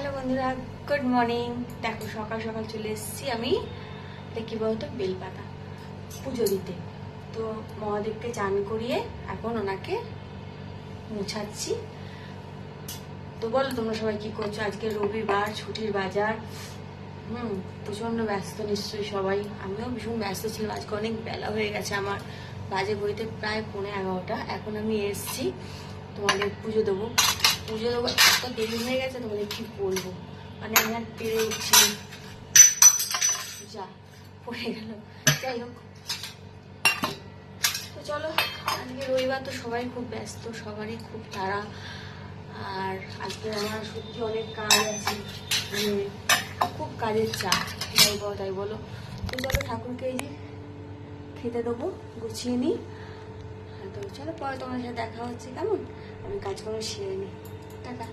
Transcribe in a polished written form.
Hello বন্ধুরা, good morning. দেখো সকাল সকাল চলে এসেছি আমি, কি বলতো, বেলপাতা পুজো দিতে। তো মহাদেবকে চান করিয়ে এখন ওনাকে মুছাচ্ছি। তো বলো তোমরা সবাই কি করছো? আজকে রবিবার, ছুটির বাজার। প্রচন্ড ব্যস্ত নিশ্চয়ই সবাই। আমিও ভীষণ ব্যস্ত ছিলাম। আজকে অনেক বেলা হয়ে গেছে, আমার বাজে ঘড়িতে প্রায় 11:30। এখন আমি এসছি তোমাদের পুজো দেবো। এত দেরি হয়ে গেছে, তোমাদের কি বলবো, মানে আমি আর পেরে উঠছি। যা পড়ে গেল, যাই হোক। তো চলো, আজকে রবিবার, তো সবাই খুব ব্যস্ত, সবারই খুব তাড়া। আর আজকে আমার সত্যি অনেক কাজ আছে, খুব কাজের চাপ, তাই বলো। তো চলো, ঠাকুরকে এই যে খেতে দেবো, গুছিয়ে নিই। তো চলো, পরে তোমার সাথে দেখা হচ্ছে, কেমন? আমি কাজকর্ম সেরে নিই। টাটা।